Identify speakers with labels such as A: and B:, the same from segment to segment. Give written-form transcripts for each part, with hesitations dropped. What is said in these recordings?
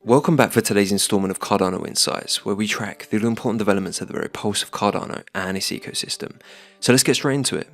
A: Welcome back for today's installment of Cardano Insights, where we track the important developments at the very pulse of Cardano and its ecosystem. So let's get straight into it.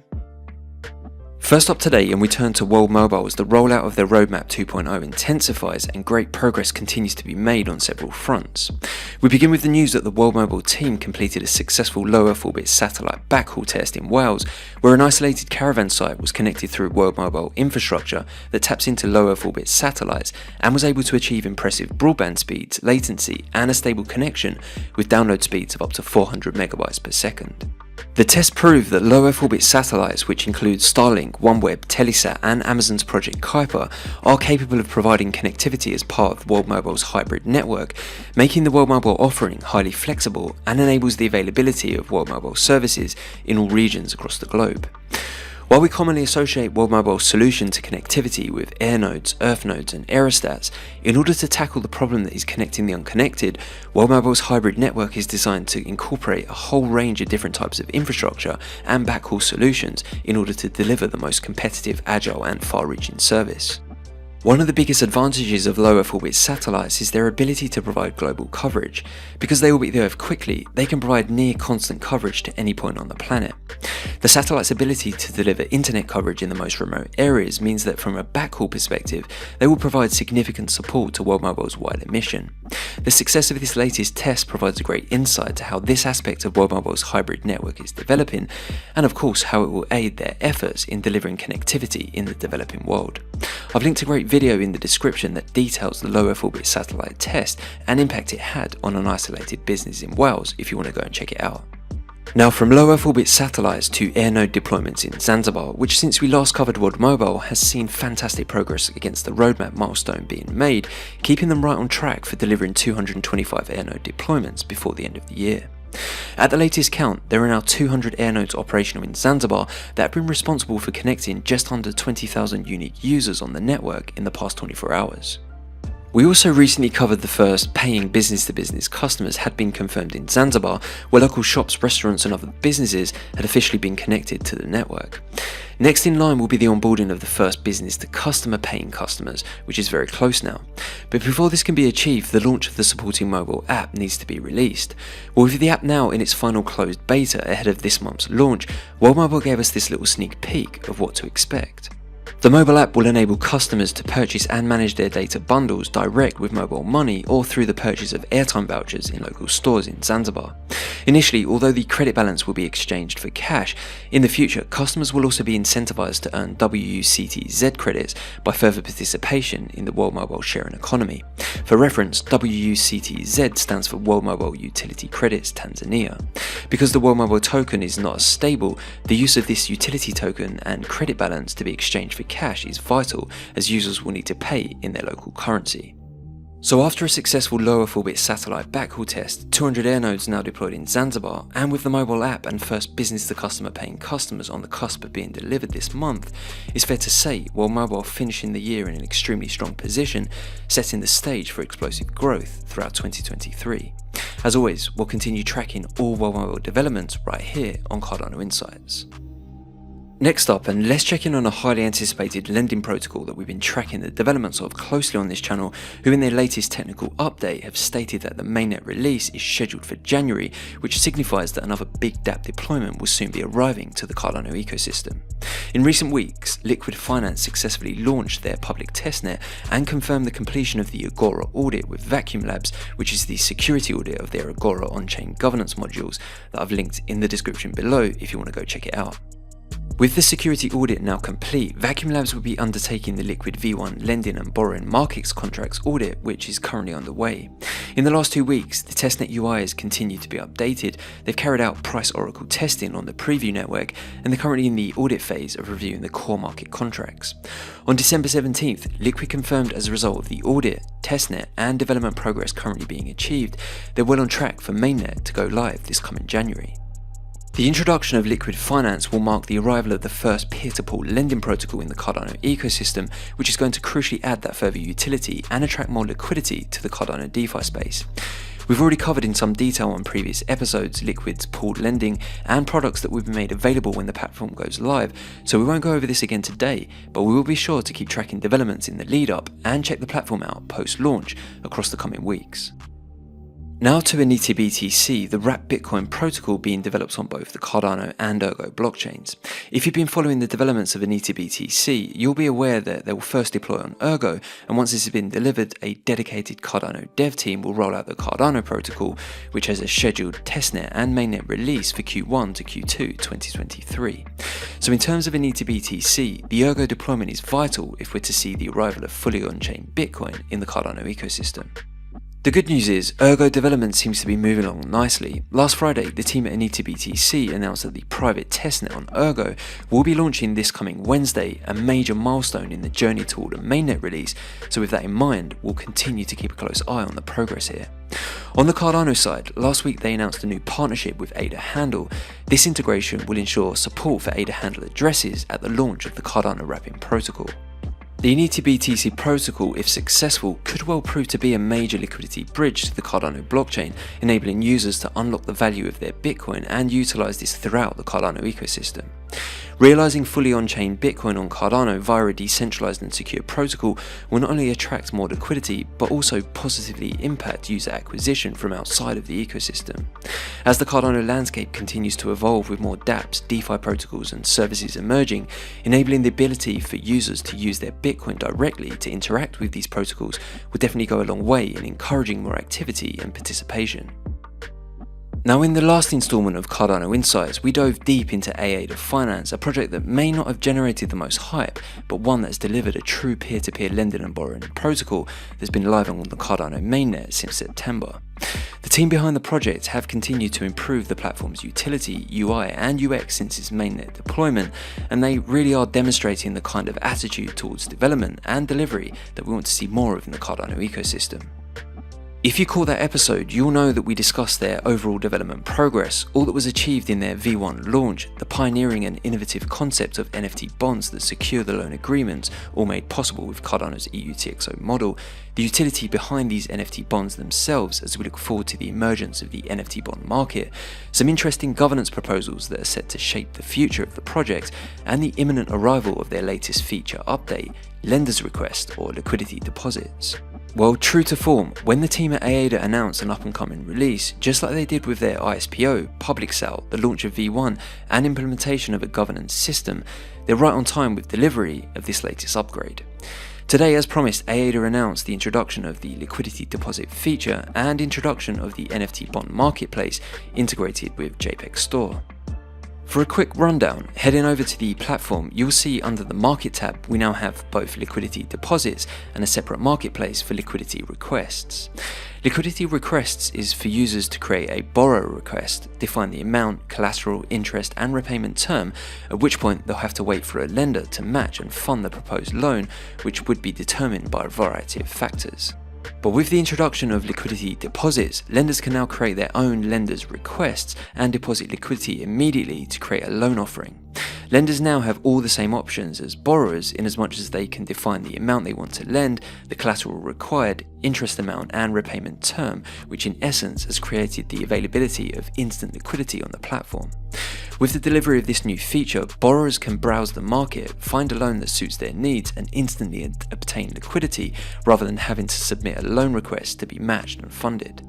A: First up today, and we turn to World Mobile as the rollout of their roadmap 2.0 intensifies and great progress continues to be made on several fronts. We begin with the news that the World Mobile team completed a successful low Earth orbit satellite backhaul test in Wales, where an isolated caravan site was connected through World Mobile infrastructure that taps into low Earth orbit satellites and was able to achieve impressive broadband speeds, latency, and a stable connection with download speeds of up to 400 megabytes per second. The test proved that low Earth orbit satellites, which include Starlink, OneWeb, Telesat and Amazon's Project Kuiper, are capable of providing connectivity as part of World Mobile's hybrid network, making the World Mobile offering highly flexible and enables the availability of World Mobile services in all regions across the globe. While we commonly associate World Mobile's solution to connectivity with airnodes, earth nodes and aerostats, in order to tackle the problem that is connecting the unconnected, World Mobile's hybrid network is designed to incorporate a whole range of different types of infrastructure and backhaul solutions in order to deliver the most competitive, agile and far-reaching service. One of the biggest advantages of low Earth orbit satellites is their ability to provide global coverage. Because they orbit the Earth quickly, they can provide near constant coverage to any point on the planet. The satellite's ability to deliver internet coverage in the most remote areas means that from a backhaul perspective, they will provide significant support to World Mobile's wider mission. The success of this latest test provides a great insight to how this aspect of World Mobile's hybrid network is developing, and of course how it will aid their efforts in delivering connectivity in the developing world. I've linked a great video in the description that details the low Earth orbit satellite test and impact it had on an isolated business in Wales if you want to go and check it out. Now from low Earth orbit satellites to airnode deployments in Zanzibar, which since we last covered World Mobile has seen fantastic progress against the roadmap milestone being made, keeping them right on track for delivering 225 airnode deployments before the end of the year. At the latest count, there are now 200 airnodes operational in Zanzibar that have been responsible for connecting just under 20,000 unique users on the network in the past 24 hours. We also recently covered the first paying business-to-business customers had been confirmed in Zanzibar, where local shops, restaurants and other businesses had officially been connected to the network. Next in line will be the onboarding of the first business-to-customer paying customers, which is very close now. But before this can be achieved, the launch of the supporting mobile app needs to be released. Well, with the app now in its final closed beta ahead of this month's launch, World Mobile gave us this little sneak peek of what to expect. The mobile app will enable customers to purchase and manage their data bundles direct with mobile money or through the purchase of airtime vouchers in local stores in Zanzibar. Initially, although the credit balance will be exchanged for cash, in the future customers will also be incentivized to earn WUCTZ credits by further participation in the World Mobile sharing economy. For reference, WUCTZ stands for World Mobile Utility Credits Tanzania. Because the World Mobile token is not as stable, the use of this utility token and credit balance to be exchanged for cash is vital, as users will need to pay in their local currency. So after a successful low Earth orbit satellite backhaul test, 200 airnodes now deployed in Zanzibar, and with the mobile app and first business-to-customer paying customers on the cusp of being delivered this month, it's fair to say World Mobile finishing the year in an extremely strong position, setting the stage for explosive growth throughout 2023. As always, we'll continue tracking all World Mobile developments right here on Cardano Insights. Next up, and let's check in on a highly anticipated lending protocol that we've been tracking the developments of closely on this channel, who in their latest technical update have stated that the mainnet release is scheduled for January, which signifies that another big dApp deployment will soon be arriving to the Cardano ecosystem. In recent weeks, Liqwid Finance successfully launched their public testnet and confirmed the completion of the Agora audit with Vacuum Labs, which is the security audit of their Agora on-chain governance modules that I've linked in the description below if you want to go check it out. With the security audit now complete, Vacuum Labs will be undertaking the Liqwid V1 lending and borrowing markets contracts audit, which is currently underway. In the last 2 weeks, the testnet UI has continued to be updated. They've carried out price oracle testing on the preview network, and they're currently in the audit phase of reviewing the core market contracts. On December 17th, Liqwid confirmed as a result of the audit, testnet and development progress currently being achieved, they're well on track for mainnet to go live this coming January. The introduction of Liqwid Finance will mark the arrival of the first peer-to-pool lending protocol in the Cardano ecosystem, which is going to crucially add that further utility and attract more liquidity to the Cardano DeFi space. We've already covered in some detail on previous episodes Liqwid's pooled lending and products that will be made available when the platform goes live, so we won't go over this again today, but we will be sure to keep tracking developments in the lead up and check the platform out post-launch across the coming weeks. Now to anetaBTC, the wrapped Bitcoin protocol being developed on both the Cardano and Ergo blockchains. If you've been following the developments of anetaBTC, you'll be aware that they will first deploy on Ergo, and once this has been delivered, a dedicated Cardano dev team will roll out the Cardano protocol, which has a scheduled testnet and mainnet release for Q1 to Q2 2023. So in terms of anetaBTC, the Ergo deployment is vital if we're to see the arrival of fully on-chain Bitcoin in the Cardano ecosystem. The good news is, Ergo development seems to be moving along nicely. Last Friday, the team at anetaBTC announced that the private testnet on Ergo will be launching this coming Wednesday, a major milestone in the journey toward a mainnet release, so with that in mind, we'll continue to keep a close eye on the progress here. On the Cardano side, last week they announced a new partnership with AADA Handle. This integration will ensure support for AADA Handle addresses at the launch of the Cardano wrapping protocol. The anetaBTC protocol, if successful, could well prove to be a major liquidity bridge to the Cardano blockchain, enabling users to unlock the value of their Bitcoin and utilize this throughout the Cardano ecosystem. Realizing fully on-chain Bitcoin on Cardano via a decentralized and secure protocol will not only attract more liquidity, but also positively impact user acquisition from outside of the ecosystem. As the Cardano landscape continues to evolve with more dApps, DeFi protocols and services emerging, enabling the ability for users to use their Bitcoin directly to interact with these protocols will definitely go a long way in encouraging more activity and participation. Now, in the last installment of Cardano Insights, we dove deep into AADA Finance, a project that may not have generated the most hype, but one that's delivered a true peer-to-peer lending and borrowing protocol that's been live on the Cardano mainnet since September. The team behind the project have continued to improve the platform's utility, UI and UX since its mainnet deployment, and they really are demonstrating the kind of attitude towards development and delivery that we want to see more of in the Cardano ecosystem. If you caught that episode, you'll know that we discussed their overall development progress, all that was achieved in their V1 launch, the pioneering and innovative concept of NFT bonds that secure the loan agreements, all made possible with Cardano's EUTXO model, the utility behind these NFT bonds themselves as we look forward to the emergence of the NFT bond market, some interesting governance proposals that are set to shape the future of the project, and the imminent arrival of their latest feature update, lender's request or liquidity deposits. Well, true to form, when the team at AADA announced an up-and-coming release, just like they did with their ISPO, public sale, the launch of V1, and implementation of a governance system, they're right on time with delivery of this latest upgrade. Today, as promised, AADA announced the introduction of the liquidity deposit feature and introduction of the NFT bond marketplace integrated with JPEG Store. For a quick rundown, heading over to the platform, you'll see under the Market tab we now have both liquidity deposits and a separate marketplace for liquidity requests. Liquidity requests is for users to create a borrow request, define the amount, collateral, interest and repayment term, at which point they'll have to wait for a lender to match and fund the proposed loan, which would be determined by a variety of factors. But with the introduction of liquidity deposits, lenders can now create their own lender's requests and deposit liquidity immediately to create a loan offering. Lenders now have all the same options as borrowers in as much as they can define the amount they want to lend, the collateral required, interest amount and repayment term, which in essence has created the availability of instant liquidity on the platform. With the delivery of this new feature, borrowers can browse the market, find a loan that suits their needs and instantly obtain liquidity rather than having to submit a loan request to be matched and funded.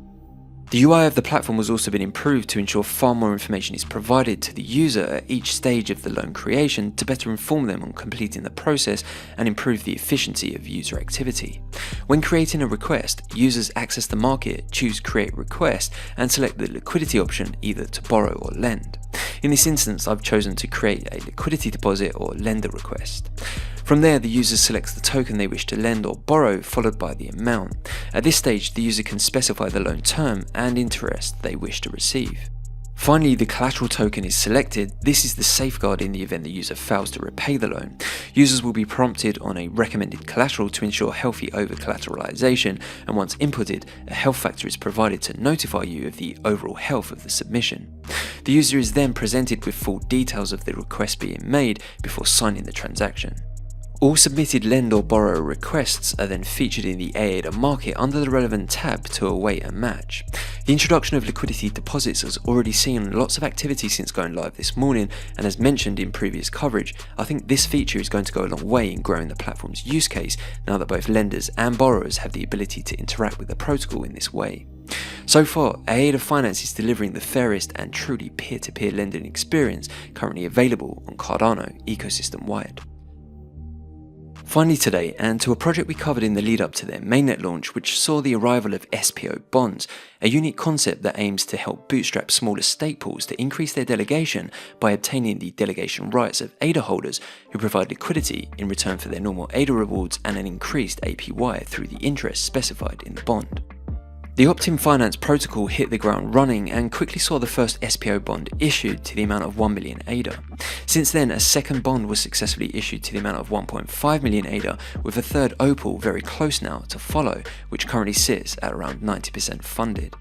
A: The UI of the platform has also been improved to ensure far more information is provided to the user at each stage of the loan creation to better inform them on completing the process and improve the efficiency of user activity. When creating a request, users access the market, choose Create Request and select the liquidity option either to borrow or lend. In this instance, I've chosen to create a liquidity deposit or lender request. From there, the user selects the token they wish to lend or borrow, followed by the amount. At this stage, the user can specify the loan term and interest they wish to receive. Finally, the collateral token is selected. This is the safeguard in the event the user fails to repay the loan. Users will be prompted on a recommended collateral to ensure healthy over-collateralization, and once inputted, a health factor is provided to notify you of the overall health of the submission. The user is then presented with full details of the request being made before signing the transaction. All submitted lend or borrow requests are then featured in the AADA market under the relevant tab to await a match. The introduction of liquidity deposits has already seen lots of activity since going live this morning, and as mentioned in previous coverage, I think this feature is going to go a long way in growing the platform's use case now that both lenders and borrowers have the ability to interact with the protocol in this way. So far, AADA Finance is delivering the fairest and truly peer-to-peer lending experience currently available on Cardano ecosystem-wide. Finally today, and to a project we covered in the lead up to their mainnet launch, which saw the arrival of SPO bonds, a unique concept that aims to help bootstrap smaller stake pools to increase their delegation by obtaining the delegation rights of ADA holders who provide liquidity in return for their normal ADA rewards and an increased APY through the interest specified in the bond. The Optim Finance protocol hit the ground running and quickly saw the first SPO bond issued to the amount of 1 million ADA. Since then, a second bond was successfully issued to the amount of 1.5 million ADA, with a third opal very close now to follow, which currently sits at around 90% funded.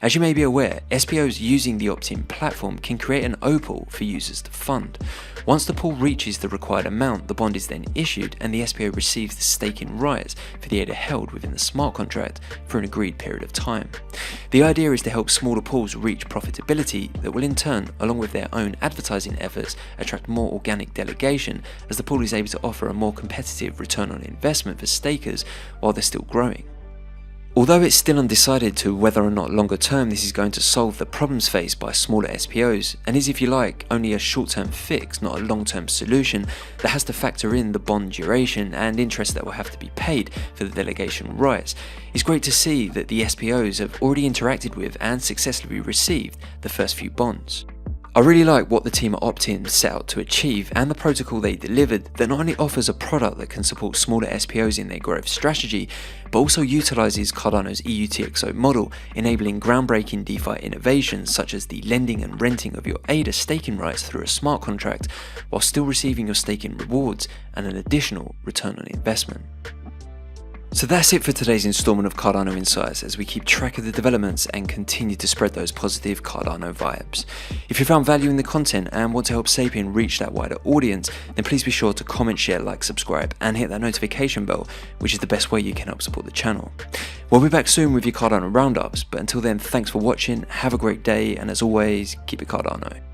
A: As you may be aware, SPOs using the Optim platform can create an opal for users to fund. Once the pool reaches the required amount, the bond is then issued and the SPO receives the staking rights for the ADA held within the smart contract for an agreed period of time. The idea is to help smaller pools reach profitability that will in turn, along with their own advertising efforts, attract more organic delegation as the pool is able to offer a more competitive return on investment for stakers while they're still growing. Although it's still undecided to whether or not longer term this is going to solve the problems faced by smaller SPOs, and is, if you like, only a short-term fix, not a long-term solution that has to factor in the bond duration and interest that will have to be paid for the delegation rights, it's great to see that the SPOs have already interacted with and successfully received the first few bonds. I really like what the team at Optim set out to achieve and the protocol they delivered that not only offers a product that can support smaller SPOs in their growth strategy, but also utilises Cardano's EUTXO model, enabling groundbreaking DeFi innovations such as the lending and renting of your ADA staking rights through a smart contract, while still receiving your staking rewards and an additional return on investment. So that's it for today's installment of Cardano Insights as we keep track of the developments and continue to spread those positive Cardano vibes. If you found value in the content and want to help Sapien reach that wider audience, then please be sure to comment, share, like, subscribe and hit that notification bell, which is the best way you can help support the channel. We'll be back soon with your Cardano Roundups, but until then, thanks for watching, have a great day, and as always, keep it Cardano.